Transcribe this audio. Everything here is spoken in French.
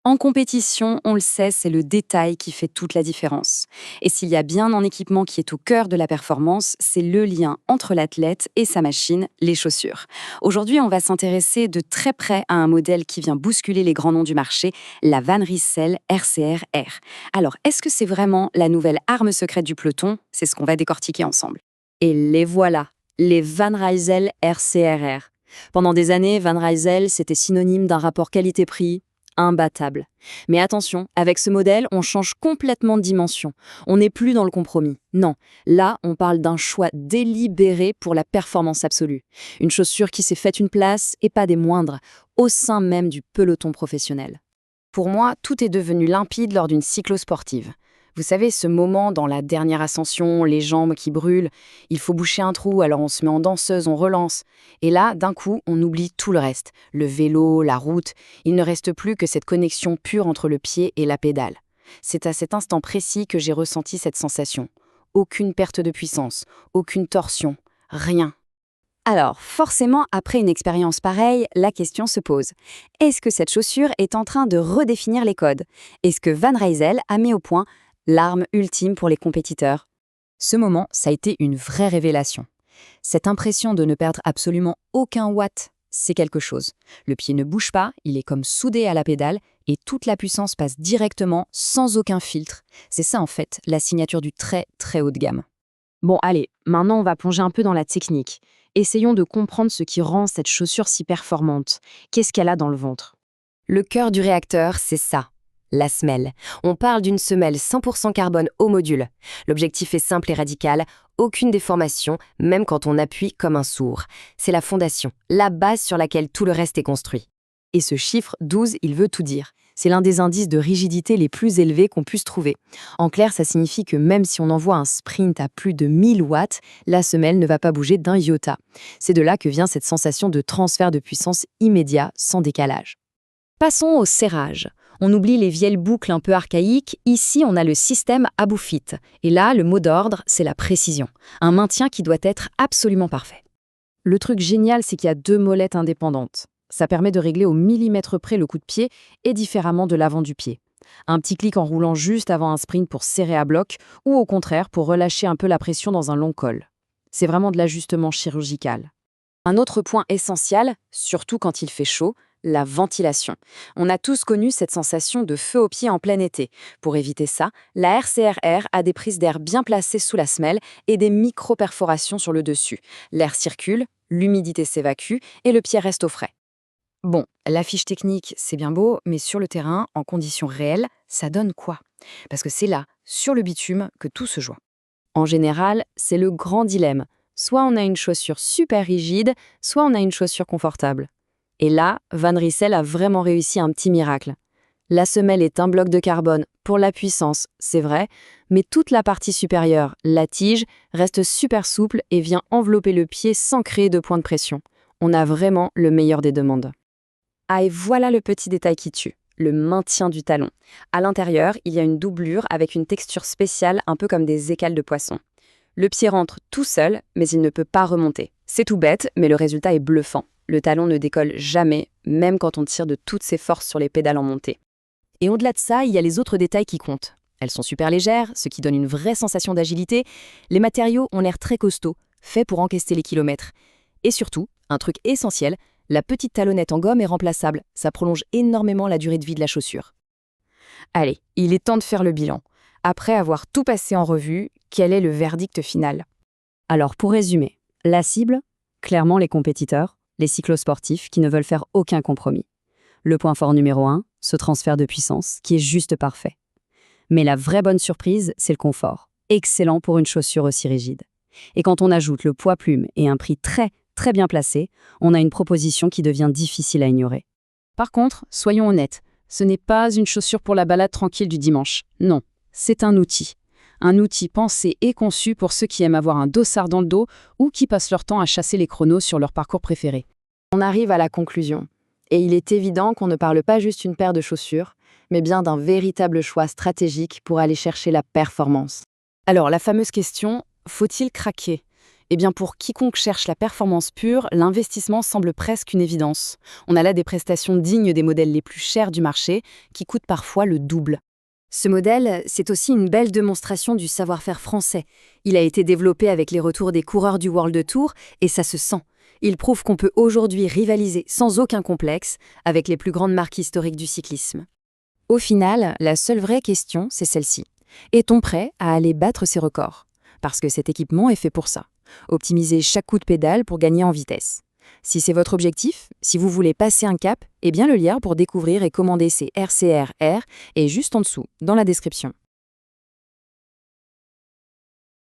En compétition, on le sait, c'est le détail qui fait toute la différence. Et s'il y a bien un équipement qui est au cœur de la performance, c'est le lien entre l'athlète et sa machine, les chaussures. Aujourd'hui, on va s'intéresser de très près à un modèle qui vient bousculer les grands noms du marché, la Van Rysel RCR-R. Alors, est-ce que c'est vraiment la nouvelle arme secrète du peloton? C'est ce qu'on va décortiquer ensemble. Et les voilà, les Van Rysel RCR-R. Pendant des années, Van Rysel, c'était synonyme d'un rapport qualité-prix imbattable. Mais attention, avec ce modèle, on change complètement de dimension. On n'est plus dans le compromis. Non, là, on parle d'un choix délibéré pour la performance absolue. Une chaussure qui s'est faite une place, et pas des moindres, au sein même du peloton professionnel. Pour moi, tout est devenu limpide lors d'une cyclosportive. Vous savez, ce moment dans la dernière ascension, les jambes qui brûlent, il faut boucher un trou, alors on se met en danseuse, on relance. Et là, d'un coup, on oublie tout le reste. Le vélo, la route, il ne reste plus que cette connexion pure entre le pied et la pédale. C'est à cet instant précis que j'ai ressenti cette sensation. Aucune perte de puissance, aucune torsion, rien. Alors, forcément, après une expérience pareille, la question se pose. Est-ce que cette chaussure est en train de redéfinir les codes? Est-ce que Van Rysel a mis au point l'arme ultime pour les compétiteurs? Ce moment, ça a été une vraie révélation. Cette impression de ne perdre absolument aucun watt, c'est quelque chose. Le pied ne bouge pas, il est comme soudé à la pédale et toute la puissance passe directement, sans aucun filtre. C'est ça en fait, la signature du très très haut de gamme. Bon, allez, maintenant on va plonger un peu dans la technique. Essayons de comprendre ce qui rend cette chaussure si performante. Qu'est-ce qu'elle a dans le ventre? Le cœur du réacteur, c'est ça, la semelle. On parle d'une semelle 100% carbone au module. L'objectif est simple et radical, aucune déformation, même quand on appuie comme un sourd. C'est la fondation, la base sur laquelle tout le reste est construit. Et ce chiffre 12, il veut tout dire. C'est l'un des indices de rigidité les plus élevés qu'on puisse trouver. En clair, ça signifie que même si on envoie un sprint à plus de 1000 watts, la semelle ne va pas bouger d'un iota. C'est de là que vient cette sensation de transfert de puissance immédiat, sans décalage. Passons au serrage. On oublie les vieilles boucles un peu archaïques. Ici, on a le système Abufit. Et là, le mot d'ordre, c'est la précision. Un maintien qui doit être absolument parfait. Le truc génial, c'est qu'il y a deux molettes indépendantes. Ça permet de régler au millimètre près le coup de pied et différemment de l'avant du pied. Un petit clic en roulant juste avant un sprint pour serrer à bloc ou au contraire pour relâcher un peu la pression dans un long col. C'est vraiment de l'ajustement chirurgical. Un autre point essentiel, surtout quand il fait chaud, la ventilation. On a tous connu cette sensation de feu aux pieds en plein été. Pour éviter ça, la RCR-R a des prises d'air bien placées sous la semelle et des micro-perforations sur le dessus. L'air circule, l'humidité s'évacue et le pied reste au frais. Bon, la fiche technique, c'est bien beau, mais sur le terrain, en conditions réelles, ça donne quoi? Parce que c'est là, sur le bitume, que tout se joue. En général, c'est le grand dilemme. Soit on a une chaussure super rigide, soit on a une chaussure confortable. Et là, Van Rysel a vraiment réussi un petit miracle. La semelle est un bloc de carbone pour la puissance, c'est vrai, mais toute la partie supérieure, la tige, reste super souple et vient envelopper le pied sans créer de point de pression. On a vraiment le meilleur des deux mondes. Ah, et voilà le petit détail qui tue, le maintien du talon. À l'intérieur, il y a une doublure avec une texture spéciale, un peu comme des écales de poisson. Le pied rentre tout seul, mais il ne peut pas remonter. C'est tout bête, mais le résultat est bluffant. Le talon ne décolle jamais, même quand on tire de toutes ses forces sur les pédales en montée. Et au-delà de ça, il y a les autres détails qui comptent. Elles sont super légères, ce qui donne une vraie sensation d'agilité. Les matériaux ont l'air très costauds, faits pour encaisser les kilomètres. Et surtout, un truc essentiel, la petite talonnette en gomme est remplaçable. Ça prolonge énormément la durée de vie de la chaussure. Allez, il est temps de faire le bilan. Après avoir tout passé en revue, quel est le verdict final? Alors, pour résumer, la cible, clairement les compétiteurs, les cyclosportifs qui ne veulent faire aucun compromis. Le point fort numéro 1, ce transfert de puissance qui est juste parfait. Mais la vraie bonne surprise, c'est le confort. Excellent pour une chaussure aussi rigide. Et quand on ajoute le poids plume et un prix très bien placé, on a une proposition qui devient difficile à ignorer. Par contre, soyons honnêtes, ce n'est pas une chaussure pour la balade tranquille du dimanche. Non, c'est un outil. Un outil pensé et conçu pour ceux qui aiment avoir un dossard dans le dos ou qui passent leur temps à chasser les chronos sur leur parcours préféré. On arrive à la conclusion. Et il est évident qu'on ne parle pas juste d'une paire de chaussures, mais bien d'un véritable choix stratégique pour aller chercher la performance. Alors, la fameuse question, faut-il craquer? Eh bien, pour quiconque cherche la performance pure, l'investissement semble presque une évidence. On a là des prestations dignes des modèles les plus chers du marché, qui coûtent parfois le double. Ce modèle, c'est aussi une belle démonstration du savoir-faire français. Il a été développé avec les retours des coureurs du World Tour, et ça se sent. Il prouve qu'on peut aujourd'hui rivaliser sans aucun complexe avec les plus grandes marques historiques du cyclisme. Au final, la seule vraie question, c'est celle-ci. Est-on prêt à aller battre ces records? Parce que cet équipement est fait pour ça. Optimiser chaque coup de pédale pour gagner en vitesse. Si c'est votre objectif, si vous voulez passer un cap, eh bien le lien pour découvrir et commander ces RCR-R est juste en dessous, dans la description.